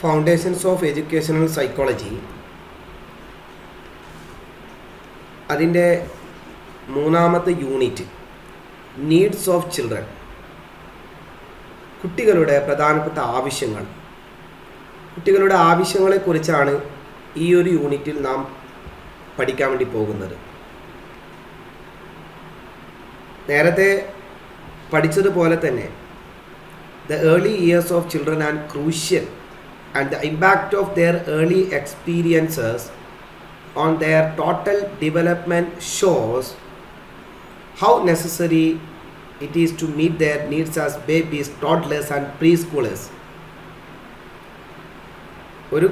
Foundations of educational psychology അതിൻ്റെ മൂന്നാമത്തെ unit needs of children, കുട്ടികളുടെ പ്രധാനപ്പെട്ട ആവശ്യങ്ങൾ. കുട്ടികളുടെ ആവശ്യങ്ങളെക്കുറിച്ചാണ് ഈ ഒരു യൂണിറ്റിൽ നാം പഠിക്കാൻ വേണ്ടി പോകുന്നത്. നേരത്തെ പഠിച്ചതുപോലെ തന്നെ the early years of children are crucial and the impact of their early experiences on their total development shows how necessary it is to meet their needs as babies, toddlers and preschoolers. ഒരു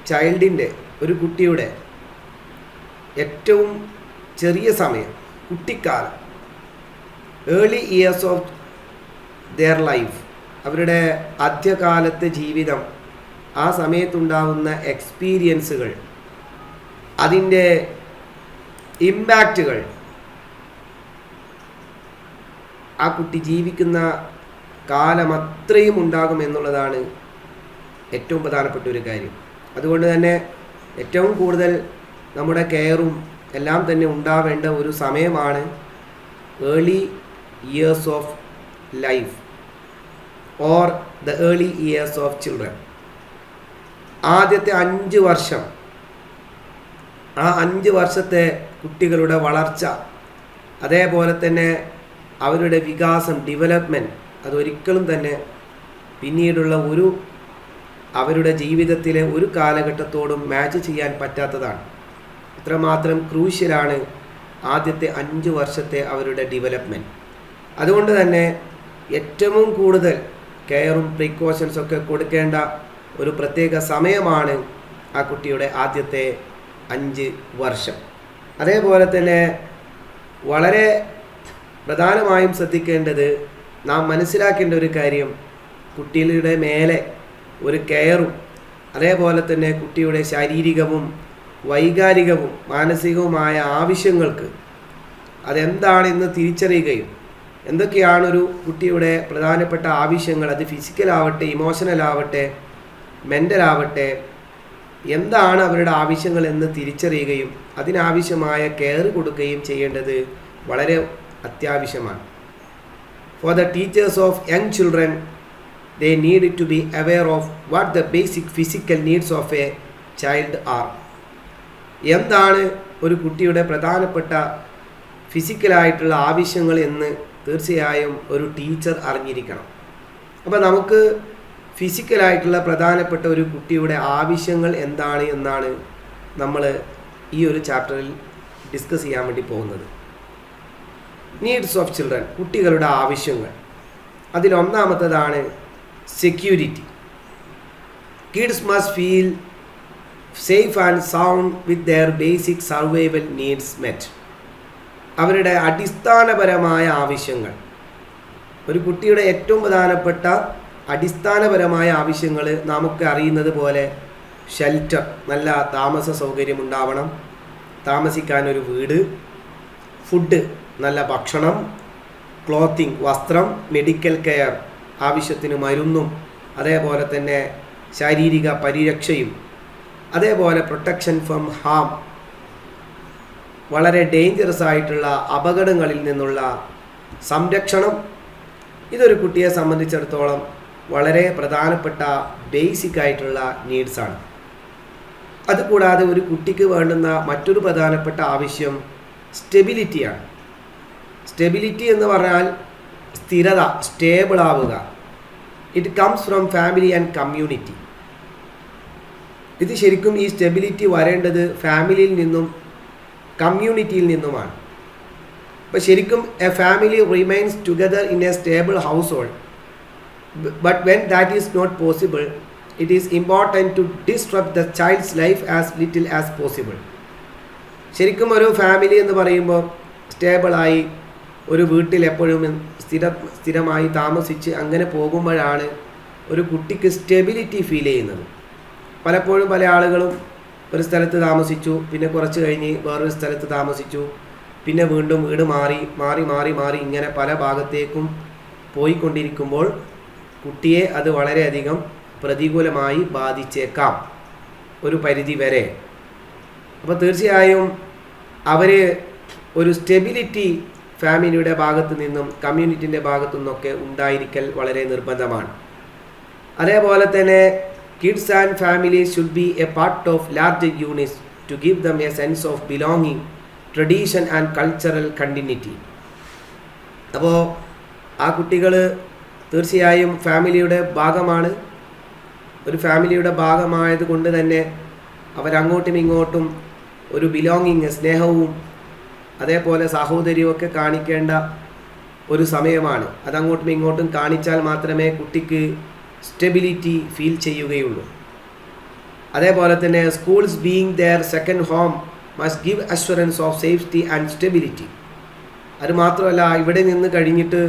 ചൈൽഡിൻ്റെ, ഒരു കുട്ടിയുടെ ഏറ്റവും ചെറിയ സമയം, കുട്ടിക്കാലം, early years of their life, അവരുടെ ആദ്യകാലത്തെ ജീവിതം, ആ സമയത്തുണ്ടാകുന്ന എക്സ്പീരിയൻസുകൾ, അതിൻ്റെ ഇമ്പാക്റ്റുകൾ ആ കുട്ടി ജീവിക്കുന്ന കാലം അത്രയും ഉണ്ടാകും എന്നുള്ളതാണ് ഏറ്റവും പ്രധാനപ്പെട്ട ഒരു കാര്യം. അതുകൊണ്ട് തന്നെ ഏറ്റവും കൂടുതൽ നമ്മുടെ കെയറും എല്ലാം തന്നെ ഉണ്ടാവേണ്ട ഒരു സമയമാണ് early years of life or the early years of children. ആദ്യത്തെ 5 വർഷം, ആ 5 വർഷത്തെ കുട്ടികളുടെ വളർച്ച, അതേപോലെ തന്നെ അവരുടെ വികാസം, ഡെവലപ്മെൻറ്റ്, അതൊരിക്കലും തന്നെ പിന്നീടുള്ള അവരുടെ ജീവിതത്തിലെ ഒരു കാലഘട്ടത്തോടും മാച്ച് ചെയ്യാൻ പറ്റാത്തതാണ്. ഇത്രമാത്രം ക്രൂഷ്യലാണ് ആദ്യത്തെ 5 വർഷത്തെ അവരുടെ ഡെവലപ്മെൻറ്റ്. അതുകൊണ്ട് തന്നെ ഏറ്റവും കൂടുതൽ കെയറും പ്രിക്കോഷൻസൊക്കെ കൊടുക്കേണ്ട ഒരു പ്രത്യേക സമയമാണ് ആ കുട്ടിയുടെ ആദ്യത്തെ 5 വർഷം. അതേപോലെ തന്നെ വളരെ പ്രധാനമായും ശ്രദ്ധിക്കേണ്ടത്, നാം മനസ്സിലാക്കേണ്ട ഒരു കാര്യം, കുട്ടികളുടെ മേലെ ഒരു കെയറും അതേപോലെ തന്നെ കുട്ടിയുടെ ശാരീരികവും വൈകാരികവും മാനസികവുമായ ആവശ്യങ്ങൾക്ക് അതെന്താണെന്ന് തിരിച്ചറിയുകയും, എന്തൊക്കെയാണൊരു കുട്ടിയുടെ പ്രധാനപ്പെട്ട ആവശ്യങ്ങൾ, അത് ഫിസിക്കലാവട്ടെ, ഇമോഷണലാവട്ടെ, മെൻ്റലാവട്ടെ, എന്താണ് അവരുടെ ആവശ്യങ്ങൾ എന്ന് തിരിച്ചറിയുകയും അതിനാവശ്യമായ കെയർ കൊടുക്കുകയും ചെയ്യേണ്ടത് വളരെ അത്യാവശ്യമാണ്. For the teachers of young children, they need to be aware of what the basic physical needs of a child are. എന്താണ് ഒരു കുട്ടിയുടെ പ്രധാനപ്പെട്ട ഫിസിക്കലായിട്ടുള്ള ആവശ്യങ്ങൾ എന്ന് തീർച്ചയായും ഒരു ടീച്ചർ അറിഞ്ഞിരിക്കണം. അപ്പോൾ നമുക്ക് ഫിസിക്കലായിട്ടുള്ള പ്രധാനപ്പെട്ട ഒരു കുട്ടിയുടെ ആവശ്യങ്ങൾ എന്താണ് എന്നാണ് നമ്മൾ ഈ ഒരു ചാപ്റ്ററിൽ ഡിസ്കസ് ചെയ്യാൻ വേണ്ടി പോകുന്നത്. നീഡ്സ് ഓഫ് ചിൽഡ്രൻ, കുട്ടികളുടെ ആവശ്യങ്ങൾ. അതിലൊന്നാമത്തേതാണ് security. Kids must feel safe and sound with their basic survival needs met. അവരുടെ അടിസ്ഥാനപരമായ ആവശ്യങ്ങൾ, ഒരു കുട്ടിയുടെ ഏറ്റവും പ്രധാനപ്പെട്ട അടിസ്ഥാനപരമായ ആവശ്യങ്ങൾ നമുക്ക് അറിയുന്നത് പോലെ ഷെൽട്ടർ, നല്ല താമസ സൗകര്യം ഉണ്ടാവണം, താമസിക്കാനൊരു വീട്, ഫുഡ്, നല്ല ഭക്ഷണം, ക്ലോത്തിങ്, വസ്ത്രം, മെഡിക്കൽ കെയർ, ആവശ്യത്തിന് മരുന്നും, അതേപോലെ തന്നെ ശാരീരിക പരിരക്ഷയും, അതേപോലെ പ്രൊട്ടക്ഷൻ ഫ്രം ഹാം, വളരെ ഡേഞ്ചറസ് ആയിട്ടുള്ള അപകടങ്ങളിൽ നിന്നുള്ള സംരക്ഷണം. ഇതൊരു കുട്ടിയെ സംബന്ധിച്ചിടത്തോളം വളരെ പ്രധാനപ്പെട്ട ബേസിക് ആയിട്ടുള്ള നീഡ്സാണ്. അതുകൂടാതെ ഒരു കുട്ടിക്ക് വേണ്ടുന്ന മറ്റൊരു പ്രധാനപ്പെട്ട ആവശ്യം സ്റ്റെബിലിറ്റിയാണ്. സ്റ്റെബിലിറ്റി എന്ന് പറഞ്ഞാൽ സ്ഥിരത, സ്റ്റേബിൾ ആവുക. It comes from family and community. ഇത് ശരിക്കും ഈ സ്റ്റെബിലിറ്റി വരേണ്ടത് ഫാമിലിയിൽ നിന്നും കമ്മ്യൂണിറ്റിയിൽ നിന്നുമാണ്. അപ്പോൾ ശരിക്കും a family remains together in a stable household, but when that is not possible, it is important to disrupt the child's life as little as possible. ശരിക്കും ഒരു ഫാമിലി എന്ന് പറയുമ്പോൾ സ്റ്റേബിളായി ഒരു വീട്ടിൽ എപ്പോഴും സ്ഥിരമായി താമസിച്ച് അങ്ങനെ പോകുമ്പോഴാണ് ഒരു കുട്ടിക്ക് സ്റ്റെബിലിറ്റി ഫീൽ ചെയ്യുന്നത്. പലപ്പോഴും പല ആളുകളും ഒരു സ്ഥലത്ത് താമസിച്ചു, പിന്നെ കുറച്ച് കഴിഞ്ഞ് വേറൊരു സ്ഥലത്ത് താമസിച്ചു, പിന്നെ വീണ്ടും വീട് മാറി മാറി മാറി മാറി ഇങ്ങനെ പല ഭാഗത്തേക്കും പോയിക്കൊണ്ടിരിക്കുമ്പോൾ കുട്ടിയെ അത് വളരെയധികം പ്രതികൂലമായി ബാധിച്ചേക്കാം ഒരു പരിധി വരെ. അപ്പോൾ തീർച്ചയായും അവർ ഒരു സ്റ്റെബിലിറ്റി ഫാമിലിയുടെ ഭാഗത്തു നിന്നും കമ്മ്യൂണിറ്റിൻ്റെ ഭാഗത്തു നിന്നൊക്കെ ഉണ്ടായിരിക്കൽ വളരെ നിർബന്ധമാണ്. അതേപോലെ തന്നെ kids and families should be a part of large units to give them a sense of belonging, tradition and cultural continuity. അപ്പോൾ ആ കുട്ടികൾ തീർച്ചയായും ഫാമിലിയുടെ ഭാഗമാണ്. ഒരു ഫാമിലിയുടെ ഭാഗമായത് കൊണ്ട് തന്നെ അവരങ്ങോട്ടും ഇങ്ങോട്ടും ഒരു ബിലോങ്ങിങ്, സ്നേഹവും അതേപോലെ സാഹോദര്യവും കാണിക്കേണ്ട ഒരു സമയമാണ്. അതങ്ങോട്ടും ഇങ്ങോട്ടും കാണിച്ചാൽ മാത്രമേ കുട്ടിക്ക് സ്റ്റെബിലിറ്റി ഫീൽ ചെയ്യുകയുള്ളൂ. അതേപോലെ തന്നെ schools being their second home must give assurance of safety and stability. അത് മാത്രമല്ല, ഇവിടെ നിന്ന് കഴിഞ്ഞിട്ട്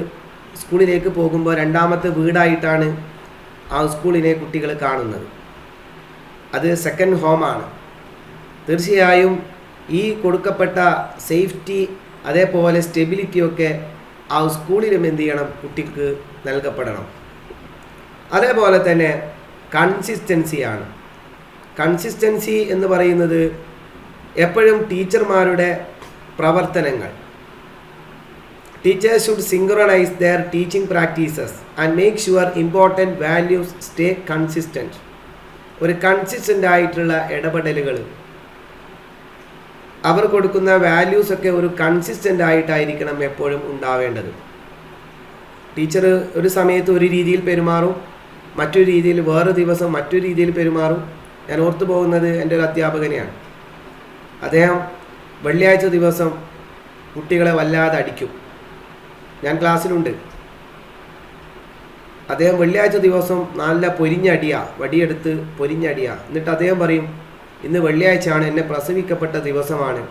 സ്കൂളിലേക്ക് പോകുമ്പോൾ രണ്ടാമത്തെ വീടായിട്ടാണ് ആ സ്കൂളിനെ കുട്ടികൾ കാണുന്നത്. അത് സെക്കൻഡ് ഹോമാണ്. തീർച്ചയായും ഈ കൊടുക്കപ്പെട്ട സേഫ്റ്റി അതേപോലെ സ്റ്റെബിലിറ്റിയൊക്കെ ആ സ്കൂളിലും എന്ത് ചെയ്യണം, കുട്ടിക്ക് നൽകപ്പെടണം. അതേപോലെ തന്നെ കൺസിസ്റ്റൻസിയാണ്. കൺസിസ്റ്റൻസി എന്ന് പറയുന്നത് എപ്പോഴും ടീച്ചർമാരുടെ പ്രവർത്തനങ്ങൾ, teachers should synchronise their teaching practices and make sure important values stay consistent. ഒരു കൺസിസ്റ്റൻ്റ് ആയിട്ടുള്ള ഇടപെടലുകൾ, അവർ കൊടുക്കുന്ന വാല്യൂസൊക്കെ ഒരു കൺസിസ്റ്റൻ്റ് ആയിട്ടായിരിക്കണം എപ്പോഴും ഉണ്ടാവേണ്ടത്. ടീച്ചർ ഒരു സമയത്ത് ഒരു രീതിയിൽ പെരുമാറും, മറ്റൊരു രീതിയിൽ വേറെ ദിവസം മറ്റൊരു രീതിയിൽ പെരുമാറും. ഞാൻ ഓർത്തു പോകുന്നത് എൻ്റെ ഒരു അധ്യാപകനെയാണ്. അദ്ദേഹം വെള്ളിയാഴ്ച ദിവസം കുട്ടികളെ വല്ലാതെ അടിക്കും. ഞാൻ ക്ലാസ്സിലുണ്ട്. അദ്ദേഹം വെള്ളിയാഴ്ച ദിവസം നല്ല പൊരിഞ്ഞടിയാണ്, വടിയെടുത്ത് പൊരിഞ്ഞടിയാണ്. എന്നിട്ട് അദ്ദേഹം പറയും, ഇന്ന് വെള്ളിയാഴ്ചയാണ്, എന്നെ പ്രസവിക്കപ്പെട്ട ദിവസമാണ്,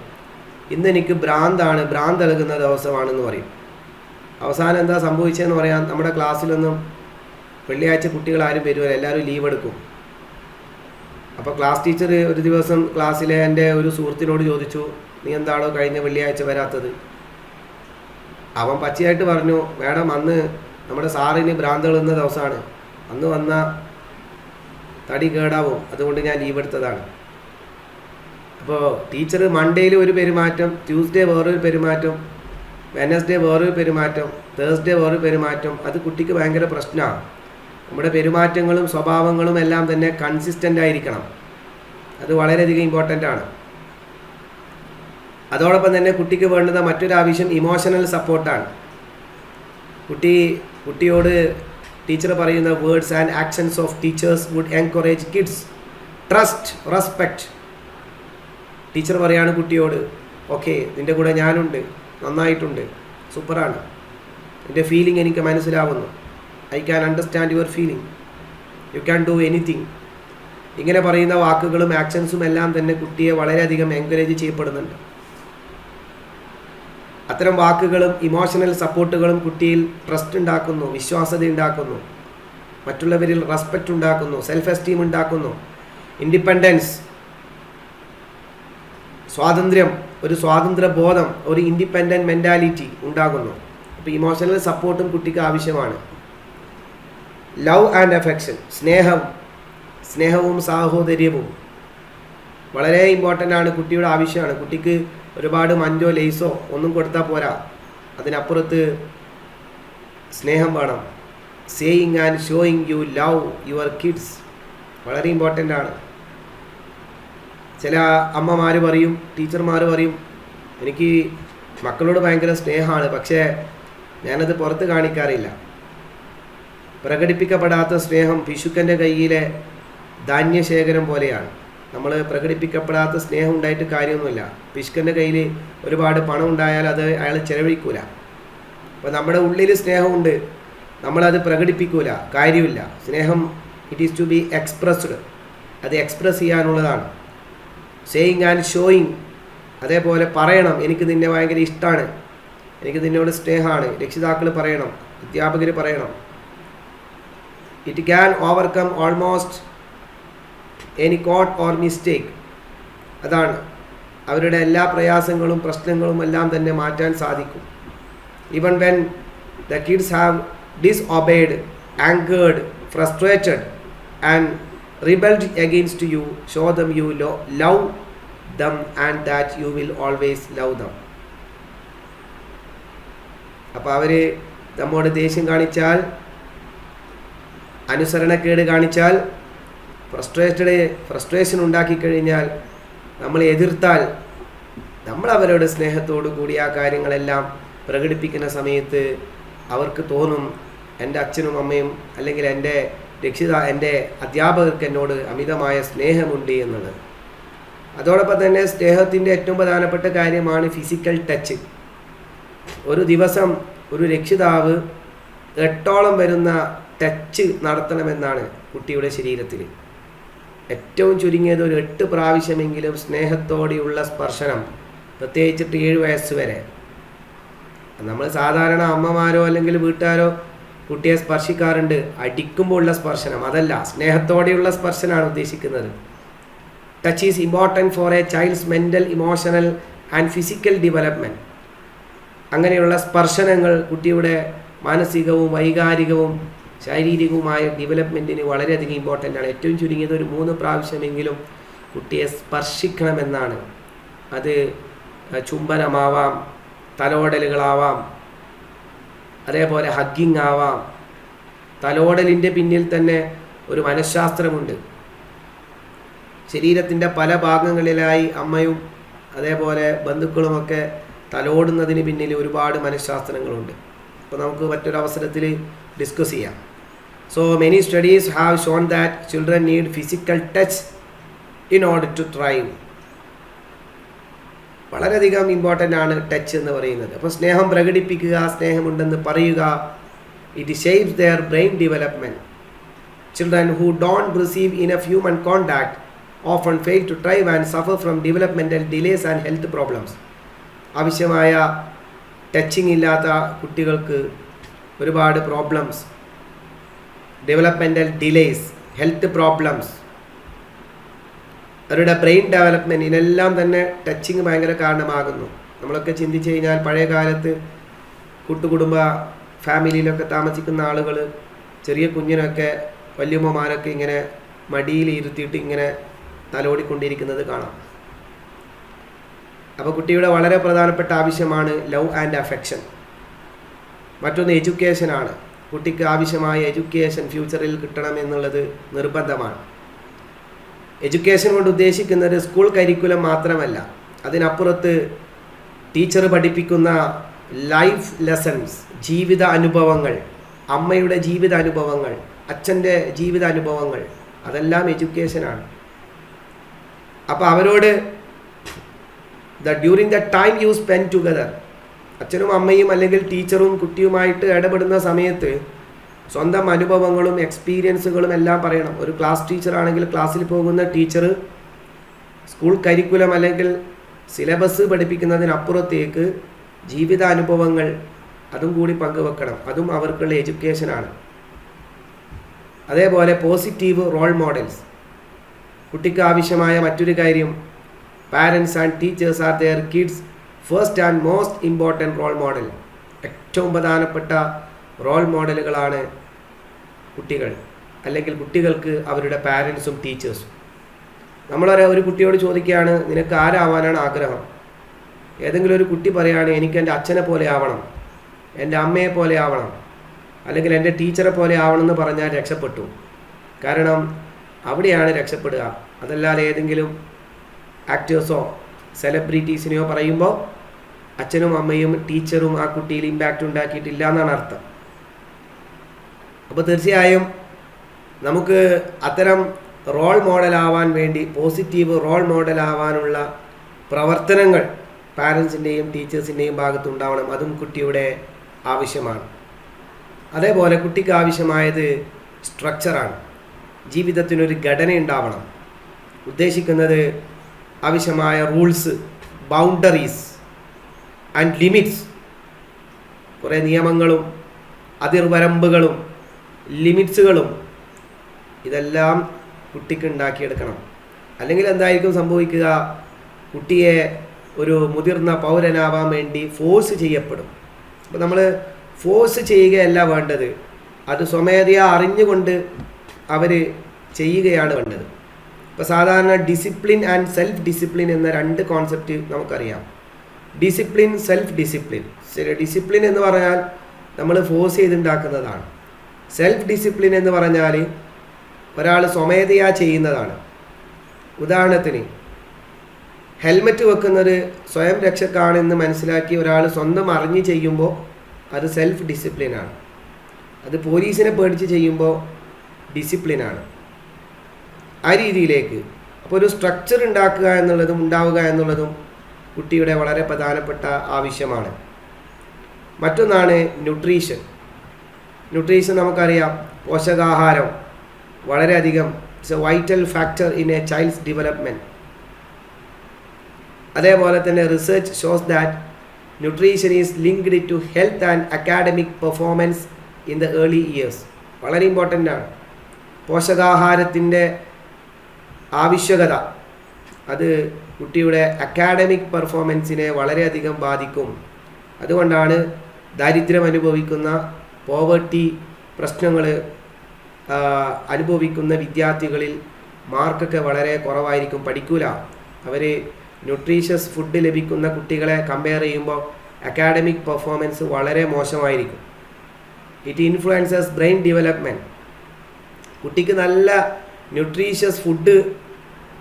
ഇന്ന് എനിക്ക് ഭ്രാന്താണ്, ഭ്രാന്ത് നൽകുന്ന ദിവസമാണെന്ന് പറയും. അവസാനം എന്താ സംഭവിച്ചതെന്ന് പറയാൻ, നമ്മുടെ ക്ലാസ്സിലൊന്നും വെള്ളിയാഴ്ച കുട്ടികൾ ആരും വരുമല്ലോ, എല്ലാവരും ലീവ് എടുക്കും. അപ്പോൾ ക്ലാസ് ടീച്ചർ ഒരു ദിവസം ക്ലാസ്സിലെ എൻ്റെ ഒരു സുഹൃത്തിനോട് ചോദിച്ചു, നീ എന്താണോ കഴിഞ്ഞ വെള്ളിയാഴ്ച വരാത്തത്? അവൻ പച്ചയായിട്ട് പറഞ്ഞു, മാഡം അന്ന് നമ്മുടെ സാറിന് ഭ്രാന്ത് കളുന്ന ദിവസമാണ്, അന്ന് വന്ന തടി കേടാവും, അതുകൊണ്ട് ഞാൻ ലീവ് എടുത്തതാണ്. അപ്പോൾ ടീച്ചർ മൺഡേയിൽ ഒരു പെരുമാറ്റം, ട്യൂസ്ഡേ വേറൊരു പെരുമാറ്റം, വെനസ്ഡേ വേറൊരു പെരുമാറ്റം, തേഴ്സ്ഡേ വേറൊരു പെരുമാറ്റം. അത് കുട്ടിക്ക് ഭയങ്കര പ്രശ്നമാണ്. നമ്മുടെ പെരുമാറ്റങ്ങളും സ്വഭാവങ്ങളും എല്ലാം തന്നെ കൺസിസ്റ്റൻ്റ് ആയിരിക്കണം. അത് വളരെയധികം ഇമ്പോർട്ടൻ്റ് ആണ്. അതോടൊപ്പം തന്നെ കുട്ടിക്ക് വേണ്ടുന്ന മറ്റൊരു ആവശ്യം ഇമോഷണൽ സപ്പോർട്ടാണ്. കുട്ടിയോട് ടീച്ചർ പറയുന്ന words and actions of teachers would encourage kids trust, respect. Teacher പറയാണ് കുട്ടിയോട്, ഓക്കെ നിൻ്റെ കൂടെ ഞാനുണ്ട്, നന്നായിട്ടുണ്ട്, സൂപ്പറാണ്, എൻ്റെ ഫീലിംഗ് എനിക്ക് മനസ്സിലാവുന്നു, I can understand your feeling, you can do anything. ഇങ്ങനെ പറയുന്ന വാക്കുകളും ആക്ഷൻസും എല്ലാം തന്നെ കുട്ടിയെ വളരെയധികം എൻകറേജ് ചെയ്യപ്പെടുന്നുണ്ട്. അത്തരം വാക്കുകളും ഇമോഷണൽ സപ്പോർട്ടുകളും കുട്ടിയിൽ ട്രസ്റ്റ് ഉണ്ടാക്കുന്നു, വിശ്വാസ്യത ഉണ്ടാക്കുന്നു, മറ്റുള്ളവരിൽ റെസ്പെക്റ്റ് ഉണ്ടാക്കുന്നു, സെൽഫ് എസ്റ്റീം ഉണ്ടാക്കുന്നു, ഇൻഡിപെൻഡൻസ്, സ്വാതന്ത്ര്യം, ഒരു സ്വാതന്ത്ര്യ ബോധം, ഒരു ഇൻഡിപെൻഡൻറ്റ് മെൻറ്റാലിറ്റി ഉണ്ടാകുന്നു. അപ്പോൾ ഇമോഷണൽ സപ്പോർട്ടും കുട്ടിക്ക് ആവശ്യമാണ്. ലവ് ആൻഡ് അഫെക്ഷൻ, സ്നേഹവും സാഹോദര്യവും വളരെ ഇമ്പോർട്ടൻ്റ് ആണ്, കുട്ടിയുടെ ആവശ്യമാണ്. കുട്ടിക്ക് ഒരുപാട് മഞ്ചോ ലേസോ ഒന്നും കൊടുത്താൽ പോരാ, അതിനപ്പുറത്ത് സ്നേഹം വേണം. Saying and showing you love your kids വളരെ ഇമ്പോർട്ടൻ്റ് ആണ്. ചില അമ്മമാർ പറയും, ടീച്ചർമാർ പറയും, എനിക്ക് മക്കളോട് ഭയങ്കര സ്നേഹമാണ്, പക്ഷേ ഞാനത് പുറത്ത് കാണിക്കാറില്ല. പ്രകടിപ്പിക്കപ്പെടാത്ത സ്നേഹം പിശുക്കൻ്റെ കയ്യിലെ ധാന്യശേഖരം പോലെയാണ്. നമ്മൾ പ്രകടിപ്പിക്കപ്പെടാത്ത സ്നേഹം ഉണ്ടായിട്ട് കാര്യമൊന്നുമില്ല. പിശുക്കൻ്റെ കയ്യിൽ ഒരുപാട് പണം ഉണ്ടായാൽ അത് അയാൾ ചിലവഴിക്കൂല. അപ്പോൾ നമ്മുടെ ഉള്ളിൽ സ്നേഹമുണ്ട്, നമ്മളത് പ്രകടിപ്പിക്കൂല, കാര്യമില്ല. സ്നേഹം it is to be expressed, അത് എക്സ്പ്രസ് ചെയ്യാനുള്ളതാണ്. സേയിങ് ആൻഡ് ഷോയിങ്, അതേപോലെ പറയണം, എനിക്ക് നിന്നെ ഭയങ്കര ഇഷ്ടമാണ്, എനിക്ക് നിന്നോട് സ്നേഹമാണ്. രക്ഷിതാക്കൾ പറയണം, അധ്യാപകർ പറയണം. It can overcome almost any cot or mistake. അതാണ് അവരുടെ എല്ലാ പ്രയാസങ്ങളും പ്രശ്നങ്ങളും എല്ലാം തന്നെ മാറ്റാൻ സാധിക്കും. Even when the kids have disobeyed, angered, frustrated, and rebelled against you, show them you love them and that you will always love them. അപ്പോൾ അവർ നമ്മോട് ദേഷ്യം കാണിച്ചാൽ, അനുസരണക്കേട് കാണിച്ചാൽ, ഫ്രസ്ട്രേഷൻ ഉണ്ടാക്കിക്കഴിഞ്ഞാൽ, നമ്മളെ എതിർത്താൽ, നമ്മൾ അവരോട് സ്നേഹത്തോടു കൂടി ആ കാര്യങ്ങളെല്ലാം പ്രകടിപ്പിക്കുന്ന സമയത്ത് അവർക്ക് തോന്നും എൻ്റെ അച്ഛനും അമ്മയും അല്ലെങ്കിൽ എൻ്റെ എൻ്റെ അധ്യാപകർക്ക് എന്നോട് അമിതമായ സ്നേഹമുണ്ട് എന്നുള്ളത്. അതോടൊപ്പം തന്നെ സ്നേഹത്തിൻ്റെ ഏറ്റവും പ്രധാനപ്പെട്ട കാര്യമാണ് ഫിസിക്കൽ ടച്ച്. ഒരു ദിവസം ഒരു രക്ഷിതാവ് 8 വരുന്ന ടച്ച് നടത്തണമെന്നാണ് കുട്ടിയുടെ ശരീരത്തിൽ. ഏറ്റവും ചുരുങ്ങിയത് ഒരു 8 പ്രാവശ്യമെങ്കിലും സ്നേഹത്തോടെയുള്ള സ്പർശനം, പ്രത്യേകിച്ചിട്ട് 7 വയസ്സ് വരെ. നമ്മൾ സാധാരണ അമ്മമാരോ അല്ലെങ്കിൽ വീട്ടുകാരോ കുട്ടിയെ സ്പർശിക്കാറുണ്ട്, അടിക്കുമ്പോൾ ഉള്ള സ്പർശനം, അതല്ല, സ്നേഹത്തോടെയുള്ള സ്പർശനമാണ് ഉദ്ദേശിക്കുന്നത്. Touch is important for A child's mental, emotional and physical development. അങ്ങനെയുള്ള സ്പർശനങ്ങൾ കുട്ടിയുടെ മാനസികവും വൈകാരികവും ശാരീരികവുമായ ഡെവലപ്മെൻറ്റിന് വളരെയധികം ഇമ്പോർട്ടൻ്റ് ആണ്. ഏറ്റവും ചുരുങ്ങിയത് ഒരു 3 പ്രാവശ്യമെങ്കിലും കുട്ടിയെ സ്പർശിക്കണമെന്നാണ്. അത് ചുംബനമാവാം, തലോടലുകളാവാം, അതേപോലെ ഹഗ്ഗിങ് ആവാം. തലോടലിൻ്റെ പിന്നിൽ തന്നെ ഒരു മനഃശാസ്ത്രമുണ്ട്. ശരീരത്തിൻ്റെ പല ഭാഗങ്ങളിലായി അമ്മയും അതേപോലെ ബന്ധുക്കളുമൊക്കെ തലോടുന്നതിന് പിന്നിൽ ഒരുപാട് മനഃശാസ്ത്രങ്ങളുണ്ട്. അപ്പോൾ നമുക്ക് മറ്റൊരവസരത്തിൽ ഡിസ്കസ് ചെയ്യാം. So many studies have shown that children need physical touch in order to thrive. വളരെയധികം ഇമ്പോർട്ടൻ്റ് ആണ് ടച്ച് എന്ന് പറയുന്നത്. അപ്പോൾ സ്നേഹം പ്രകടിപ്പിക്കുക, സ്നേഹമുണ്ടെന്ന് പറയുക. It shapes their brain development. Children who don't receive enough human contact often fail to thrive and suffer from developmental delays and health problems. ആവശ്യമായ ടച്ചിങ് ഇല്ലാത്ത കുട്ടികൾക്ക് ഒരുപാട് problems, developmental delays, health problems, അവരുടെ ബ്രെയിൻ ഡെവലപ്മെൻറ്റ്, ഇതിനെല്ലാം തന്നെ touching ഭയങ്കര കാരണമാകുന്നു. നമ്മളൊക്കെ ചിന്തിച്ച് കഴിഞ്ഞാൽ പഴയ കാലത്ത് കൂട്ടുകുടുംബ ഫാമിലിയിലൊക്കെ താമസിക്കുന്ന ആളുകൾ ചെറിയ കുഞ്ഞിനൊക്കെ വല്യമ്മമാരൊക്കെ ഇങ്ങനെ മടിയിൽ ഇരുത്തിയിട്ട് ഇങ്ങനെ തലോടിക്കൊണ്ടിരിക്കുന്നത് കാണാം. അപ്പോൾ കുട്ടിയുടെ വളരെ പ്രധാനപ്പെട്ട ആവശ്യമാണ് ലവ് ആൻഡ് അഫെക്ഷൻ. മറ്റൊന്ന് എഡ്യൂക്കേഷനാണ്. കുട്ടിക്ക് ആവശ്യമായ എഡ്യൂക്കേഷൻ ഫ്യൂച്ചറിൽ കിട്ടണം എന്നുള്ളത് നിർബന്ധമാണ്. എഡ്യൂക്കേഷൻ കൊണ്ട് ഉദ്ദേശിക്കുന്നത് സ്കൂൾ കരിക്കുലം മാത്രമല്ല, അതിനപ്പുറത്ത് ടീച്ചർ പഠിപ്പിക്കുന്ന ലൈഫ് ലെസൺസ്, ജീവിത അനുഭവങ്ങൾ, അമ്മയുടെ ജീവിത അനുഭവങ്ങൾ, അച്ഛൻ്റെ ജീവിത അനുഭവങ്ങൾ, അതെല്ലാം എഡ്യൂക്കേഷനാണ്. അപ്പോൾ അവരോട് during the time you spend together, അച്ഛനും അമ്മയും അല്ലെങ്കിൽ ടീച്ചറും കുട്ടിയുമായിട്ട് ഇടപെടുന്ന സമയത്ത് സ്വന്തം അനുഭവങ്ങളും എക്സ്പീരിയൻസുകളും എല്ലാം പറയണം. ഒരു ക്ലാസ് ടീച്ചറാണെങ്കിൽ ക്ലാസ്സിൽ പോകുന്ന ടീച്ചർ സ്കൂൾ കരിക്കുലം അല്ലെങ്കിൽ സിലബസ് പഠിപ്പിക്കുന്നതിനപ്പുറത്തേക്ക് ജീവിത അനുഭവങ്ങൾ അതും കൂടി പങ്കുവെക്കണം. അതും അവർക്കുള്ള എഡ്യൂക്കേഷനാണ്. അതേപോലെ പോസിറ്റീവ് റോൾ മോഡൽസ്. കുട്ടിക്ക് ആവശ്യമായ മറ്റൊരു കാര്യം, parents and teachers are their kids first and most important role model. ഏറ്റവും പ്രധാനപ്പെട്ട റോൾ മോഡലുകളാണ് കുട്ടികൾ, അല്ലെങ്കിൽ കുട്ടികൾക്ക് അവരുടെ പാരൻസും ടീച്ചേഴ്സും. ഒരു കുട്ടിയോട് ചോദിക്കുകയാണ്, നിനക്ക് ആരാവാനാണ് ആഗ്രഹം? ഏതെങ്കിലും ഒരു കുട്ടി പറയുകയാണ്, എനിക്ക് എൻ്റെ അച്ഛനെ പോലെ ആവണം, എൻ്റെ അമ്മയെ പോലെ ആവണം, അല്ലെങ്കിൽ എൻ്റെ ടീച്ചറെ പോലെ ആവണം എന്ന് പറഞ്ഞാൽ രക്ഷപ്പെട്ടു. കാരണം അവിടെയാണ് രക്ഷപ്പെടുക. അതല്ലാതെ ഏതെങ്കിലും ആക്ടേഴ്സോ സെലിബ്രിറ്റീസിനെയോ പറയുമ്പോൾ അച്ഛനും അമ്മയും ടീച്ചറും ആ കുട്ടിയിൽ ഇമ്പാക്റ്റ് ഉണ്ടാക്കിയിട്ടില്ല എന്നാണ് അർത്ഥം. അപ്പോൾ തീർച്ചയായും നമുക്ക് അത്തരം റോൾ മോഡലാവാൻ വേണ്ടി, പോസിറ്റീവ് റോൾ മോഡലാവാനുള്ള പ്രവർത്തനങ്ങൾ പാരൻസിൻ്റെയും ടീച്ചേഴ്സിൻ്റെയും ഭാഗത്തുണ്ടാവണം. അതും കുട്ടിയുടെ ആവശ്യമാണ്. അതേപോലെ കുട്ടിക്ക് ആവശ്യമായത് സ്ട്രക്ചറാണ്. ജീവിതത്തിനൊരു ഘടന ഉണ്ടാവണം. ഉദ്ദേശിക്കുന്നത് ആവശ്യമായ റൂൾസ്, ബൗണ്ടറീസ് ആൻഡ് ലിമിറ്റ്സ്, കുറേ നിയമങ്ങളും അതിർവരമ്പുകളും ലിമിറ്റ്സുകളും ഇതെല്ലാം കുട്ടിക്ക് ഉണ്ടാക്കിയെടുക്കണം. അല്ലെങ്കിൽ എന്തായിരിക്കും സംഭവിക്കുക? കുട്ടിയെ ഒരു മുതിർന്ന പൗരനാവാൻ വേണ്ടി ഫോഴ്സ് ചെയ്യപ്പെടും. അപ്പോൾ നമ്മൾ ഫോഴ്സ് ചെയ്യുകയല്ല വേണ്ടത്, അത് സ്വമേധയാ അറിഞ്ഞുകൊണ്ട് അവർ ചെയ്യുകയാണ് വേണ്ടത്. ഇപ്പോൾ സാധാരണ ഡിസിപ്ലിൻ ആൻഡ് സെൽഫ് ഡിസിപ്ലിൻ എന്ന രണ്ട് കോൺസെപ്റ്റ് നമുക്കറിയാം. Discipline, self discipline. ശരി, ഡിസിപ്ലിൻ എന്ന് പറഞ്ഞാൽ നമ്മൾ ഫോഴ്സ് ചെയ്തുണ്ടാക്കുന്നതാണ്. സെൽഫ് ഡിസിപ്ലിൻ എന്ന് പറഞ്ഞാൽ ഒരാൾ സ്വമേധയാ ചെയ്യുന്നതാണ്. ഉദാഹരണത്തിന് ഹെൽമറ്റ് വെക്കുന്നത് സ്വയം രക്ഷക്കാണെന്ന് മനസ്സിലാക്കി ഒരാൾ സ്വന്തം അറിഞ്ഞ് ചെയ്യുമ്പോൾ അത് സെൽഫ് ഡിസിപ്ലിനാണ്. അത് പോലീസിനെ പേടിച്ച് ചെയ്യുമ്പോൾ ഡിസിപ്ലിനാണ്. ആ രീതിയിലേക്ക് അപ്പോൾ ഒരു സ്ട്രക്ചർ ഉണ്ടാവുക എന്നുള്ളതും കുട്ടിയുടെ വളരെ പ്രധാനപ്പെട്ട ആവശ്യമാണ്. മറ്റൊന്നാണ് ന്യൂട്രീഷൻ. ന്യൂട്രീഷൻ നമുക്കറിയാം, പോഷകാഹാരം വളരെയധികം it's a vital factor in a child's development. അതേപോലെ തന്നെ research shows that nutrition is linked to health and academic performance in the early years. വളരെ ഇമ്പോർട്ടൻ്റ് ആണ്. പോഷകാഹാരത്തിൻ്റെ ആവശ്യകത അത് കുട്ടിയുടെ അക്കാഡമിക് പെർഫോമൻസിനെ വളരെയധികം ബാധിക്കും. അതുകൊണ്ടാണ് ദാരിദ്ര്യം അനുഭവിക്കുന്ന, പോവർട്ടി പ്രശ്നങ്ങൾ അനുഭവിക്കുന്ന വിദ്യാർത്ഥികളിൽ മാർക്കൊക്കെ വളരെ കുറവായിരിക്കും, പഠിക്കൂല. അവർ ന്യൂട്രീഷ്യസ് ഫുഡ് ലഭിക്കുന്ന കുട്ടികളെ കമ്പയർ ചെയ്യുമ്പോൾ അക്കാഡമിക് പെർഫോമൻസ് വളരെ മോശമായിരിക്കും. It influences brain development. കുട്ടിക്ക് നല്ല ന്യൂട്രീഷ്യസ് ഫുഡ്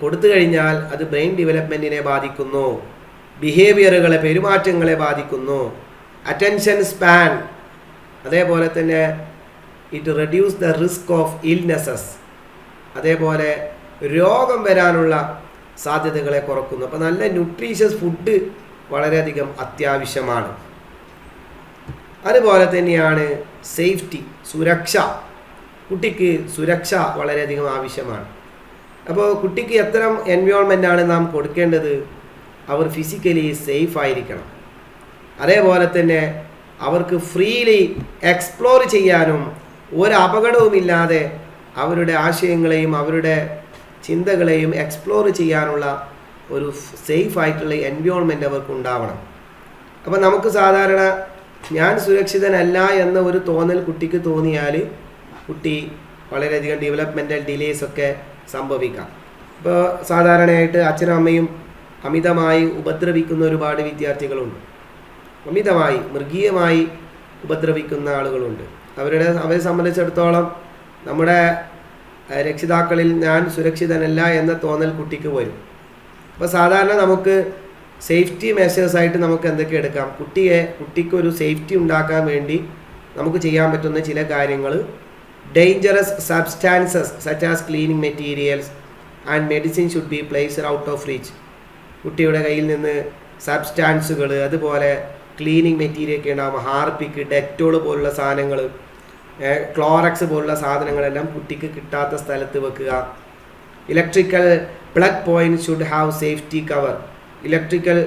കൊടുത്തു കഴിഞ്ഞാൽ അത് ബ്രെയിൻ ഡെവലപ്മെൻറ്റിനെ ബാധിക്കുന്നു, ബിഹേവിയറുകളെ, പെരുമാറ്റങ്ങളെ ബാധിക്കുന്നു, അറ്റൻഷൻ സ്പാൻ. അതേപോലെ തന്നെ it reduce the risk of illnesses. അതേപോലെ രോഗം വരാനുള്ള സാധ്യതകളെ കുറക്കുന്നു. അപ്പോൾ നല്ല ന്യൂട്രീഷ്യസ് ഫുഡ് വളരെയധികം അത്യാവശ്യമാണ്. അതുപോലെ തന്നെയാണ് സേഫ്റ്റി, സുരക്ഷ. കുട്ടിക്ക് സുരക്ഷ വളരെയധികം ആവശ്യമാണ്. അപ്പോൾ കുട്ടിക്ക് എത്തരം എൻവയോൺമെൻറ്റാണ് നാം കൊടുക്കേണ്ടത്? അവർ ഫിസിക്കലി സേഫ് ആയിരിക്കണം. അതേപോലെ തന്നെ അവർക്ക് ഫ്രീലി എക്സ്പ്ലോർ ചെയ്യാനും ഒരു അപകടവുമില്ലാതെ അവരുടെ ആശയങ്ങളെയും അവരുടെ ചിന്തകളെയും എക്സ്പ്ലോർ ചെയ്യാനുള്ള ഒരു സേഫ് ആയിട്ടുള്ള എൻവയോൺമെൻറ്റ് അവർക്ക് ഉണ്ടാവണം. അപ്പോൾ നമുക്ക് സാധാരണ ഞാൻ സുരക്ഷിതനല്ല എന്ന ഒരു തോന്നൽ കുട്ടിക്ക് തോന്നിയാൽ കുട്ടി വളരെയധികം ഡെവലപ്മെൻറ്റൽ ഡിലേസ് ഒക്കെ സംഭവിക്കാം. ഇപ്പോൾ സാധാരണയായിട്ട് അച്ഛനും അമ്മയും അമിതമായി ഉപദ്രവിക്കുന്ന ഒരുപാട് വിദ്യാർത്ഥികളുണ്ട്. അമിതമായി മൃഗീയമായി ഉപദ്രവിക്കുന്ന ആളുകളുണ്ട്. അവരെ സംബന്ധിച്ചിടത്തോളം നമ്മുടെ രക്ഷിതാക്കളിൽ ഞാൻ സുരക്ഷിതനല്ല എന്ന തോന്നൽ കുട്ടിക്ക് വരും. അപ്പോൾ സാധാരണ നമുക്ക് സേഫ്റ്റി മെഷേഴ്സായിട്ട് നമുക്ക് എന്തൊക്കെ എടുക്കാം? കുട്ടിക്കൊരു സേഫ്റ്റി ഉണ്ടാക്കാൻ വേണ്ടി നമുക്ക് ചെയ്യാൻ പറ്റുന്ന ചില കാര്യങ്ങൾ: dangerous substances such as cleaning materials and medicine should be placed out of reach. കുട്ടിയുടെ കയ്യിൽ നിന്ന് സബ്സ്റ്റാൻസുകൾ, അതുപോലെ ക്ലീനിങ് മെറ്റീരിയൽ ഒക്കെ ഉണ്ടാകും, ഹാർപ്പിക്ക്, ഡെറ്റോൾ പോലുള്ള സാധനങ്ങൾ, ക്ലോറക്സ് പോലുള്ള സാധനങ്ങളെല്ലാം കുട്ടിക്ക് കിട്ടാത്ത സ്ഥലത്ത് വെക്കുക. Electrical plug point should have safety cover. Electrical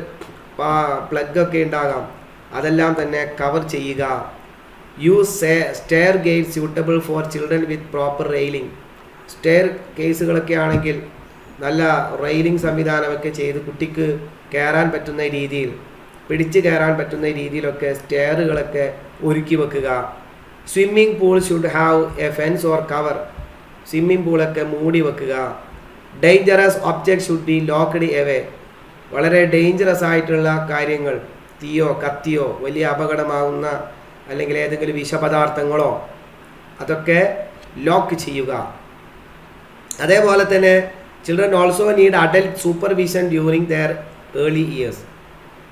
പ്ലഗൊക്കെ ഉണ്ടാകാം, അതെല്ലാം തന്നെ കവർ ചെയ്യുക. Use stair gate suitable for children with proper railing. Stair കേസുകളൊക്കെ ആണെങ്കിൽ നല്ല റെയിലിംഗ് സംവിധാനമൊക്കെ ചെയ്ത് കുട്ടിക്ക് കയറാൻ പറ്റുന്ന രീതിയിൽ, പിടിച്ച് കയറാൻ പറ്റുന്ന രീതിയിലൊക്കെ സ്റ്റെയറുകളൊക്കെ ഒരുക്കി വെക്കുക. Swimming pool should have a fence or cover. Swimming പൂളൊക്കെ മൂടി വെക്കുക. Dangerous object should be locked away. വളരെ ഡേഞ്ചറസ് ആയിട്ടുള്ള കാര്യങ്ങൾ, തീയോ കത്തിയോ വലിയ അപകടമാകുന്ന അല്ലെങ്കിൽ ഏതെങ്കിലും വിഷപദാർത്ഥങ്ങളോ അതൊക്കെ ലോക്ക് ചെയ്യുക. അതേപോലെ തന്നെ children also need adult supervision during their early years.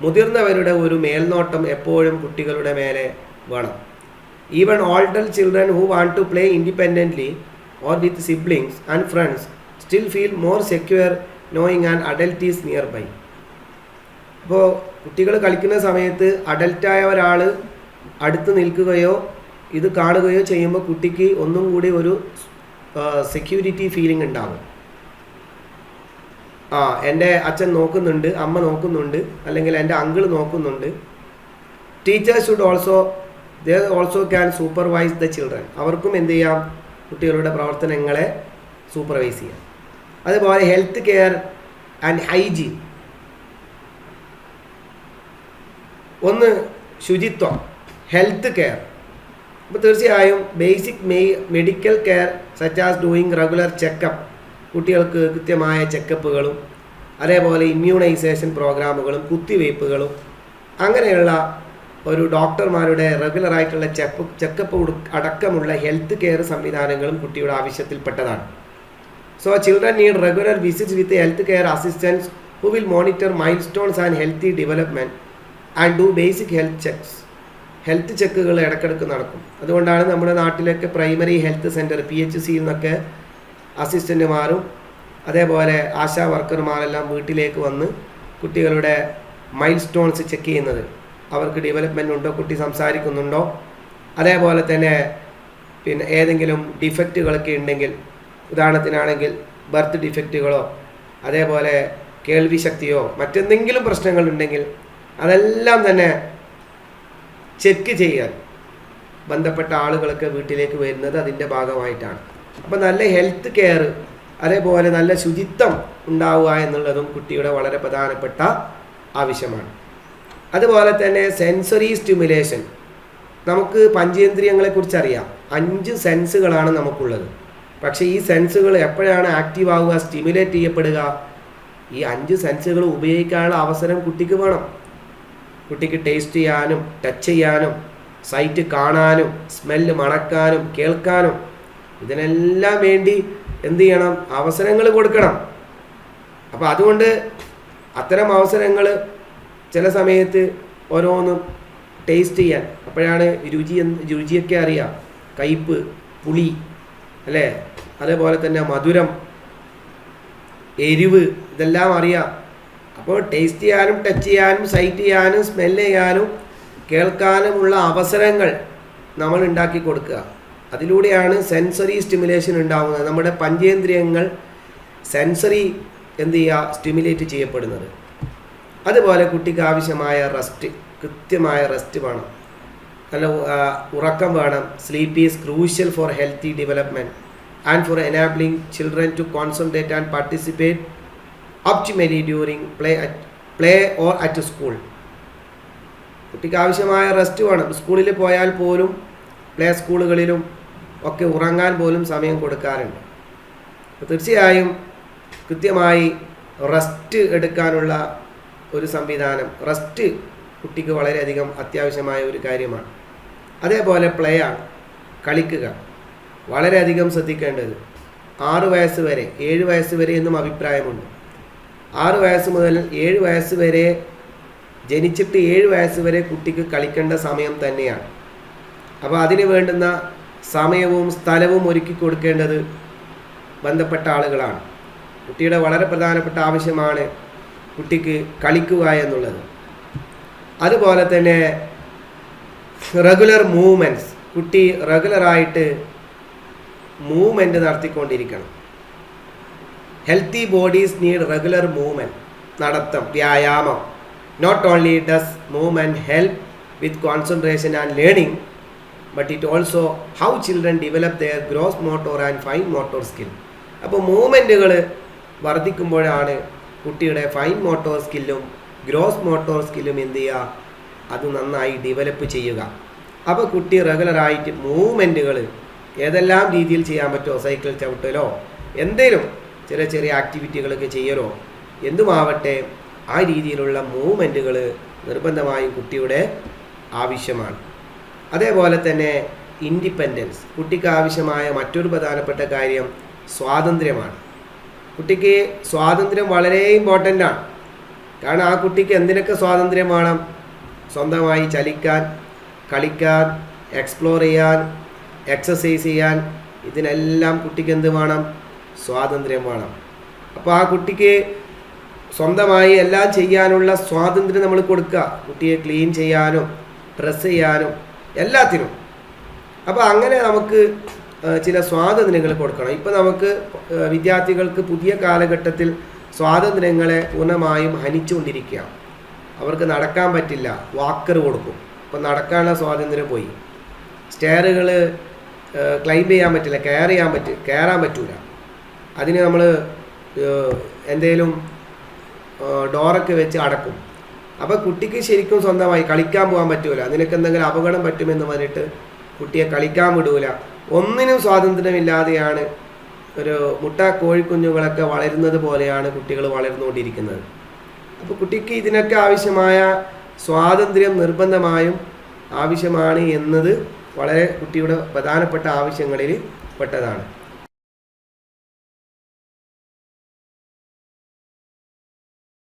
മുതിർന്നവരുടെ ഒരു മേൽനോട്ടം എപ്പോഴും കുട്ടികളുടെ മേലെ വേണം. Even older children who want to play independently or with siblings and friends still feel more secure knowing an adult is nearby. അപ്പോൾ കുട്ടികൾ കളിക്കുന്ന സമയത്ത് അഡൽട്ടായ ഒരാൾ അടുത്ത് നിൽക്കുകയോ ഇത് കാണുകയോ ചെയ്യുമ്പോൾ കുട്ടിക്ക് ഒന്നും കൂടി ഒരു സെക്യൂരിറ്റി ഫീലിംഗ് ഉണ്ടാകും. എൻ്റെ അച്ഛൻ നോക്കുന്നുണ്ട്, അമ്മ നോക്കുന്നുണ്ട്, അല്ലെങ്കിൽ എൻ്റെ അങ്കിൾ നോക്കുന്നുണ്ട്. Teachers should also can supervise the children. അവർക്കും എന്ത് ചെയ്യാം? കുട്ടികളുടെ പ്രവർത്തനങ്ങളെ സൂപ്പർവൈസ് ചെയ്യാം. അതുപോലെ ഹെൽത്ത് കെയർ ആൻഡ് ഹൈജീൻ. ഒന്ന് ശുചിത്വം, ഹെൽത്ത് കെയർ. അപ്പോൾ തീർച്ചയായും basic medical care such as doing regular checkup, കുട്ടികൾക്ക് കൃത്യമായ ചെക്കപ്പുകളും അതേപോലെ ഇമ്മ്യൂണൈസേഷൻ പ്രോഗ്രാമുകളും കുത്തിവയ്പ്പുകളും അങ്ങനെയുള്ള ഒരു ഡോക്ടർമാരുടെ റെഗുലറായിട്ടുള്ള ചെക്കപ്പ് അടക്കമുള്ള ഹെൽത്ത് കെയർ സംവിധാനങ്ങളും കുട്ടിയുടെ ആവശ്യത്തിൽപ്പെട്ടതാണ്. So children need regular visits with health care assistance who will monitor milestones and healthy development and do basic health checks. Health ചെക്കുകൾ ഇടയ്ക്കിടയ്ക്ക് നടക്കും. അതുകൊണ്ടാണ് നമ്മുടെ നാട്ടിലൊക്കെ പ്രൈമറി ഹെൽത്ത് സെൻറ്റർ PHCയിൽ നിന്നൊക്കെ അസിസ്റ്റൻറ്റുമാരും അതേപോലെ ആശാ വർക്കർമാരെല്ലാം വീട്ടിലേക്ക് വന്ന് കുട്ടികളുടെ മൈൽ സ്റ്റോൺസ് ചെക്ക് ചെയ്യുന്നത്. അവർക്ക് ഡെവലപ്മെൻ്റ് ഉണ്ടോ, കുട്ടി സംസാരിക്കുന്നുണ്ടോ, അതേപോലെ തന്നെ പിന്നെ ഏതെങ്കിലും ഡിഫക്റ്റുകളൊക്കെ ഉണ്ടെങ്കിൽ, ഉദാഹരണത്തിനാണെങ്കിൽ ബർത്ത് ഡിഫക്റ്റുകളോ അതേപോലെ കേൾവി ശക്തിയോ മറ്റെന്തെങ്കിലും പ്രശ്നങ്ങളുണ്ടെങ്കിൽ അതെല്ലാം തന്നെ ചെക്ക് ചെയ്യാൻ ബന്ധപ്പെട്ട ആളുകളൊക്കെ വീട്ടിലേക്ക് വരുന്നത് അതിൻ്റെ ഭാഗമായിട്ടാണ്. അപ്പോൾ നല്ല ഹെൽത്ത് കെയർ അതേപോലെ നല്ല ശുചിത്വം ഉണ്ടാവുക എന്നുള്ളതും കുട്ടിയുടെ വളരെ പ്രധാനപ്പെട്ട ആവശ്യമാണ്. അതുപോലെ തന്നെ സെൻസറി സ്റ്റിമുലേഷൻ. നമുക്ക് പഞ്ചേന്ദ്രിയങ്ങളെക്കുറിച്ച് അറിയാം. 5 സെൻസുകളാണ് നമുക്കുള്ളത്. പക്ഷേ ഈ സെൻസുകൾ എപ്പോഴാണ് ആക്റ്റീവ് ആവുക, സ്റ്റിമുലേറ്റ് ചെയ്യപ്പെടുക? ഈ 5 സെൻസുകൾ ഉപയോഗിക്കാനുള്ള അവസരം കുട്ടിക്ക് വേണം. കുട്ടിക്ക് ടേസ്റ്റ് ചെയ്യാനും ടച്ച് ചെയ്യാനും സൈറ്റ് കാണാനും സ്മെല്ല് മണക്കാനും കേൾക്കാനും ഇതിനെല്ലാം വേണ്ടി എന്ത് ചെയ്യണം? അവസരങ്ങൾ കൊടുക്കണം. അപ്പോൾ അതുകൊണ്ട് അത്തരം അവസരങ്ങൾ ചില സമയത്ത് ഓരോന്നും ടേസ്റ്റ് ചെയ്യാൻ, അപ്പോഴാണ് രുചിയൊക്കെ അറിയാം. കയ്പ്പ്, പുളി, അല്ലേ, അതേപോലെ തന്നെ മധുരം, എരിവ്, ഇതെല്ലാം അറിയാം. അപ്പോൾ ടേസ്റ്റ് ചെയ്യാനും ടച്ച് ചെയ്യാനും സൈറ്റ് ചെയ്യാനും സ്മെല്ല് ചെയ്യാനും കേൾക്കാനുമുള്ള അവസരങ്ങൾ നമ്മൾ ഉണ്ടാക്കി കൊടുക്കുക. അതിലൂടെയാണ് സെൻസറി സ്റ്റിമുലേഷൻ ഉണ്ടാകുന്നത്. നമ്മുടെ പഞ്ചേന്ദ്രിയങ്ങൾ സെൻസറി എന്ത് ചെയ്യുക, സ്റ്റിമുലേറ്റ് ചെയ്യപ്പെടുന്നത്. അതുപോലെ കുട്ടിക്ക് ആവശ്യമായ റെസ്റ്റ്, കൃത്യമായ റെസ്റ്റ് വേണം, നല്ല ഉറക്കം വേണം. Sleep is crucial for healthy development and for enabling children to concentrate and participate optimally during play or at school. കുട്ടിക്ക് ആവശ്യമായ റെസ്റ്റ് വേണം. സ്കൂളിൽ പോയാൽ പോലും പ്ലേ സ്കൂളുകളിലും ഒക്കെ ഉറങ്ങാൻ പോലും സമയം കൊടുക്കാറുണ്ട്. തീർച്ചയായും കൃത്യമായി റെസ്റ്റ് എടുക്കാനുള്ള ഒരു സംവിധാനം, റെസ്റ്റ് കുട്ടിക്ക് വളരെയധികം അത്യാവശ്യമായ ഒരു കാര്യമാണ്. അതേപോലെ പ്ലേ ആണ്, കളിക്കുക, വളരെയധികം ശ്രദ്ധിക്കേണ്ടത്. 6 വയസ്സ് വരെ, 7 വയസ്സ് വരെ എന്നും അഭിപ്രായമുണ്ട്. 6 വയസ്സ് മുതൽ 7 വയസ്സ് വരെ, ജനിച്ചിട്ട് 7 വയസ്സ് വരെ കുട്ടിക്ക് കളിക്കേണ്ട സമയം തന്നെയാണ്. അപ്പോൾ അതിന് വേണ്ടുന്ന സമയവും സ്ഥലവും ഒരുക്കി കൊടുക്കേണ്ടത് ബന്ധപ്പെട്ട ആളുകളാണ്. കുട്ടിയുടെ വളരെ പ്രധാനപ്പെട്ട ആവശ്യമാണ് കുട്ടിക്ക് കളിക്കുക എന്നുള്ളത്. അതുപോലെ തന്നെ റെഗുലർ മൂവ്മെൻറ്റ്സ്, കുട്ടി റെഗുലറായിട്ട് മൂവ്മെൻറ്റ് നടത്തിക്കൊണ്ടിരിക്കണം. Healthy bodies need regular movement, നടത്തം, വ്യായാമം. Not only does movement help with concentration and learning, but it also how children develop their gross motor and fine motor skill. അപ്പോൾ മൂവ്മെൻറ്റുകൾ വർദ്ധിക്കുമ്പോഴാണ് കുട്ടിയുടെ ഫൈൻ മോട്ടോർ സ്കില്ലും ഗ്രോസ് മോട്ടോർ സ്കില്ലും എന്ത് ചെയ്യുക, അത് നന്നായി ഡെവലപ്പ് ചെയ്യുക. അപ്പോൾ കുട്ടി റെഗുലറായിട്ട് മൂവ്മെൻറ്റുകൾ ഏതെല്ലാം രീതിയിൽ ചെയ്യാൻ പറ്റുമോ, സൈക്കിൾ ചവിട്ടലോ എന്തെങ്കിലും ചെറിയ ചെറിയ ആക്ടിവിറ്റികളൊക്കെ ചെയ്യലോ എന്തുമാവട്ടെ, ആ രീതിയിലുള്ള മൂവ്മെൻറ്റുകൾ നിർബന്ധമായും കുട്ടിയുടെ ആവശ്യമാണ്. അതേപോലെ തന്നെ ഇൻഡിപെൻഡൻസ്, കുട്ടിക്ക് ആവശ്യമായ മറ്റൊരു പ്രധാനപ്പെട്ട കാര്യം സ്വാതന്ത്ര്യമാണ്. കുട്ടിക്ക് സ്വാതന്ത്ര്യം വളരെ ഇമ്പോർട്ടൻ്റ് ആണ്. കാരണം ആ കുട്ടിക്ക് എന്തിനൊക്കെ സ്വാതന്ത്ര്യം വേണം? സ്വന്തമായി ചലിക്കാൻ, കളിക്കാൻ, എക്സ്പ്ലോർ ചെയ്യാൻ, എക്സസൈസ് ചെയ്യാൻ, ഇതിനെല്ലാം കുട്ടിക്ക് എന്ത് വേണം? സ്വാതന്ത്ര്യം വേണം. അപ്പോൾ ആ കുട്ടിക്ക് സ്വന്തമായി എല്ലാം ചെയ്യാനുള്ള സ്വാതന്ത്ര്യം നമ്മൾ കൊടുക്കുക. കുട്ടിയെ ക്ലീൻ ചെയ്യാനും ഡ്രസ്സ് ചെയ്യാനും എല്ലാത്തിനും. അപ്പോൾ അങ്ങനെ നമുക്ക് ചില സ്വാതന്ത്ര്യങ്ങൾ കൊടുക്കണം. ഇപ്പോൾ നമുക്ക് വിദ്യാർത്ഥികൾക്ക് പുതിയ കാലഘട്ടത്തിൽ സ്വാതന്ത്ര്യങ്ങളെ പൂർണ്ണമായും ഹനിച്ചുകൊണ്ടിരിക്കുകയാണ്. അവർക്ക് നടക്കാൻ പറ്റില്ല, വാക്കർ കൊടുക്കും. അപ്പോൾ നടക്കാനുള്ള സ്വാതന്ത്ര്യം പോയി. സ്റ്റെയറുകൾ ക്ലൈംബ് ചെയ്യാൻ പറ്റില്ല, കയറാൻ പറ്റില്ല. അതിന് നമ്മൾ എന്തെങ്കിലും ഡോറൊക്കെ വെച്ച് അടക്കും. അപ്പോൾ കുട്ടിക്ക് ശരിക്കും സ്വന്തമായി കളിക്കാൻ പോകാൻ പറ്റില്ല. അതിനൊക്കെ എന്തെങ്കിലും അപകടം പറ്റുമെന്ന് പറഞ്ഞിട്ട് കുട്ടിയെ കളിക്കാൻ വിടൂല, ഒന്നിനും സ്വാതന്ത്ര്യമില്ലാതെയാണ് ഒരു മുട്ട കോഴിക്കുഞ്ഞുങ്ങളൊക്കെ വളരുന്നത് പോലെയാണ് കുട്ടികൾ വളർന്നുകൊണ്ടിരിക്കുന്നത്. അപ്പോൾ കുട്ടിക്ക് ഇതിനൊക്കെ ആവശ്യമായ സ്വാതന്ത്ര്യം നിർബന്ധമായും ആവശ്യമാണ് എന്നത് വളരെ കുട്ടിയുടെ പ്രധാനപ്പെട്ട ആവശ്യങ്ങളിൽ പെട്ടതാണ്.